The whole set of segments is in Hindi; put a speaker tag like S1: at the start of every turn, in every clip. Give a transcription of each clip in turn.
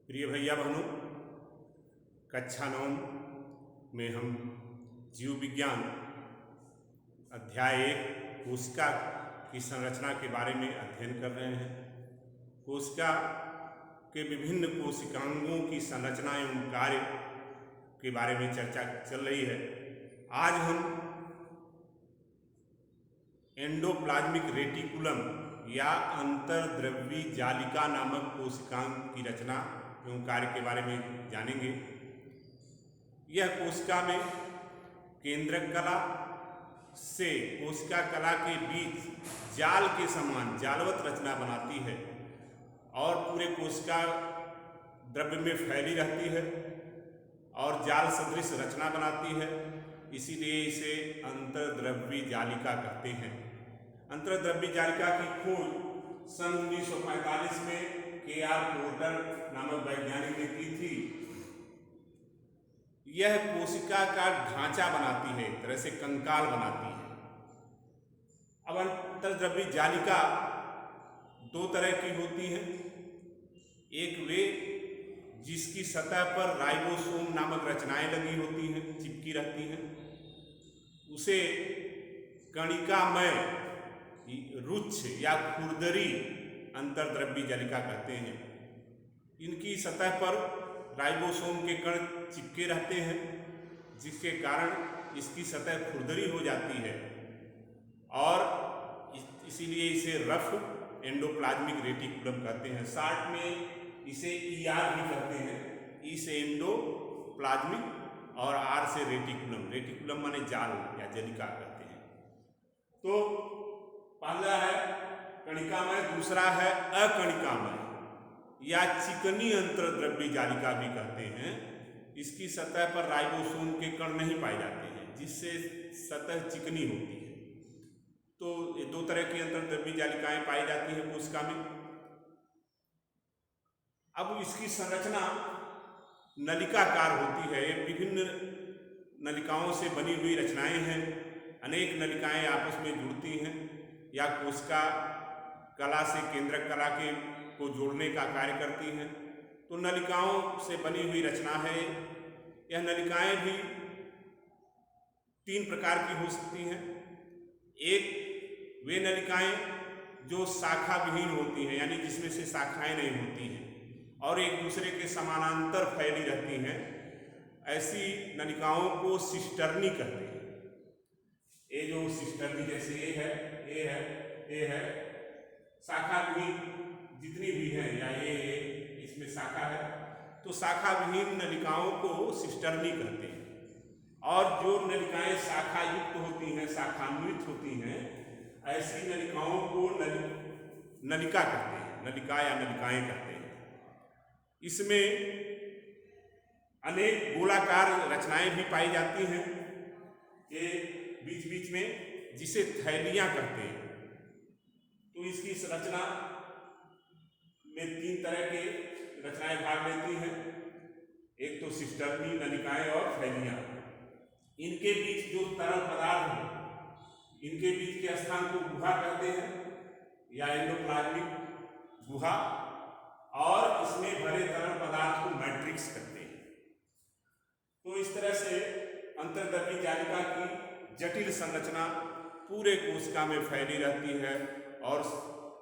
S1: प्रिय भैया बहनों, कक्षा 9 में हम जीव विज्ञान अध्याय 1 कोशिका की संरचना के बारे में अध्ययन कर रहे हैं। कोशिका के विभिन्न कोशिकांगों की संरचना एवं कार्य के बारे में चर्चा चल रही है। आज हम एंडोप्लाज्मिक रेटिकुलम या अंतर्द्रव्यी जालिका नामक कोशिकांग की रचना एवं कार्य के बारे में जानेंगे। यह कोशिका में केंद्रक कला से कोशिका कला के बीच जाल के समान जालवत रचना बनाती है और पूरे कोशिका द्रव्य में फैली रहती है और जाल सदृश रचना बनाती है, इसीलिए इसे अंतर्द्रव्यी जालिका कहते हैं। अंतर्द्रव्यी जालिका की खोज सन 1945 में के.आर. पोर्टर नामक वैज्ञानिक ने की थी। यह कोशिका का ढांचा बनाती है, एक तरह से कंकाल बनाती है। अब अंतर्द्रव्यी जालिका दो तरह की होती है। एक वे जिसकी सतह पर राइबोसोम नामक रचनाएं लगी होती हैं, चिपकी रहती हैं, उसे कणिकामय रुच्छ या खुरदरी अंतर्द्रव्यी जालिका कहते हैं। इनकी सतह पर राइबोसोम के कण चिपके रहते हैं, जिसके कारण इसकी सतह खुरदरी हो जाती है और इसीलिए इसे रफ एंडोप्लाज्मिक रेटिकुलम कहते हैं। शॉर्ट में इसे ER भी कहते हैं। ई से एंडोप्लाज्मिक और R से रेटिकुलम। रेटिकुलम माने जाल या जालिका कहते हैं। तो पहला है कणिकामय, दूसरा है अकणिकामय या चिकनी अंतर्द्रव्यी जालिका भी कहते हैं। इसकी सतह पर राइबोसोम के कण नहीं पाए जाते हैं, जिससे सतह चिकनी होती है। तो ये दो तरह की अंतर्द्रव्यी जालिकाएं पाई जाती हैं कोशिका में। अब इसकी संरचना नलिकाकार होती है। ये विभिन्न नलिकाओं से बनी हुई रचनाएं हैं। अनेक नलिकाएं आपस में जुड़ती हैं या कोशिका कला से केंद्रक कला को जोड़ने का कार्य करती हैं। तो नलिकाओं से बनी हुई रचना है। यह नलिकाएं भी 3 प्रकार की हो सकती हैं। एक वे नलिकाएं जो शाखा विहीन होती हैं, यानी जिसमें से शाखाएं नहीं होती हैं और एक दूसरे के समानांतर फैली रहती हैं, ऐसी नलिकाओं को सिस्टर्नी कहते हैं। ये जो सिस्टर्नी, जैसे ये है शाखा विहीन जितनी भी है, या ये इसमें शाखा है, तो शाखा विहीन नलिकाओं को सिस्टर्नी कहते हैं। और जो नलिकाएं शाखा युक्त होती हैं, शाखान्वित होती हैं, ऐसी नलिकाओं को नलिका कहते हैं। नलिका या नलिकाएं कहते हैं। इसमें अनेक गोलाकार रचनाएं भी पाई जाती हैं ये बीच बीच में, जिसे थैलियां कहते हैं। तो इसकी संरचना में 3 तरह के रचनाएं भाग लेती हैं। एक तो सिस्टर्नी, नलिकाएं और थैलियां। इनके बीच जो तरल पदार्थ है, इनके बीच के स्थान को गुहा कहते हैं या एंडोप्लाज्मिक गुहा, और इसमें भरे तरल पदार्थ को मैट्रिक्स कहते हैं। तो इस तरह से अंतर्द्रव्यी जालिका की जटिल संरचना पूरे कोशिका में फैली रहती है और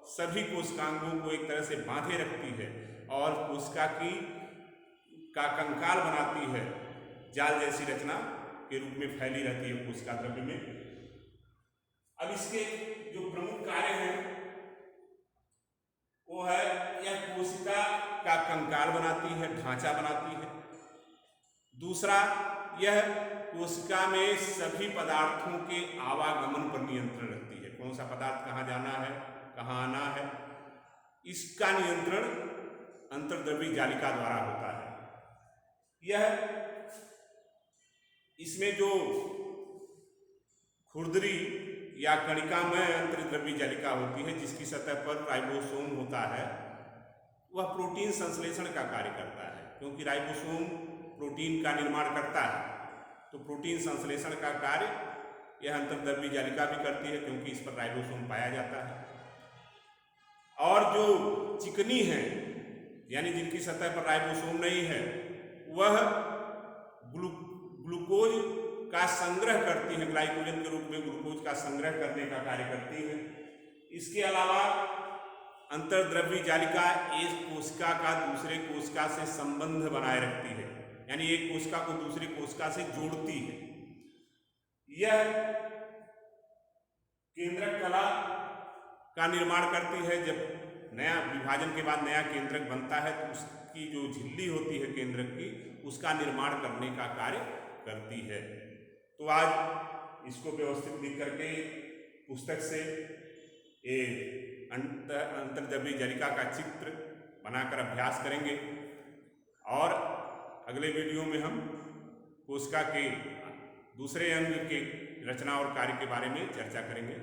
S1: सभी कोशिकांगों को एक तरह से बांधे रखती है और कोशिका का कंकाल बनाती है। जाल जैसी रचना के रूप में फैली रहती है कोशिका द्रव्य में। अब इसके जो प्रमुख कार्य हैं वो है, यह कोशिका का कंकाल बनाती है, ढांचा बनाती है। दूसरा, यह कोशिका में सभी पदार्थों के आवागमन पर नियंत्रण रखती है। कौन सा पदार्थ कहाँ जाना है, कहाँ आना है, इसका नियंत्रण अंतर्द्रव्यी जालिका द्वारा होता है। इसमें जो खुरदरी या कणिकामय अंतर्द्रव्यी जालिका होती है, जिसकी सतह पर राइबोसोम होता है, वह प्रोटीन संश्लेषण का कार्य करता है। क्योंकि राइबोसोम प्रोटीन का निर्माण करता है, तो प्रोटीन संश्लेषण का कार्य यह अंतर्द्रव्यी जालिका भी करती है, क्योंकि इस पर राइबोसोम पाया जाता है। और जो चिकनी है यानी जिनकी सतह पर राइबोसोम नहीं है, वह ग्लूकोज का संग्रह करती हैं, ग्लाइकोजन के रूप में ग्लूकोज का संग्रह करने का कार्य करती हैं। इसके अलावा अंतर्द्रव्यी जालिका एक कोशिका का दूसरे कोशिका से संबंध बनाए रखती है, यानी एक कोशिका को दूसरी कोशिका से जोड़ती है। यह केंद्रक कला का निर्माण करती है। जब नया विभाजन के बाद नया केंद्रक बनता है तो उसकी जो झिल्ली होती है केंद्रक की, उसका निर्माण करने का कार्य करती है। तो आज इसको व्यवस्थित लिख करके पुस्तक से अंतर्द्रव्यी जालिका का चित्र बनाकर अभ्यास करेंगे और अगले वीडियो में हम कोशिका के दूसरे अंग के रचना और कार्य के बारे में चर्चा करेंगे।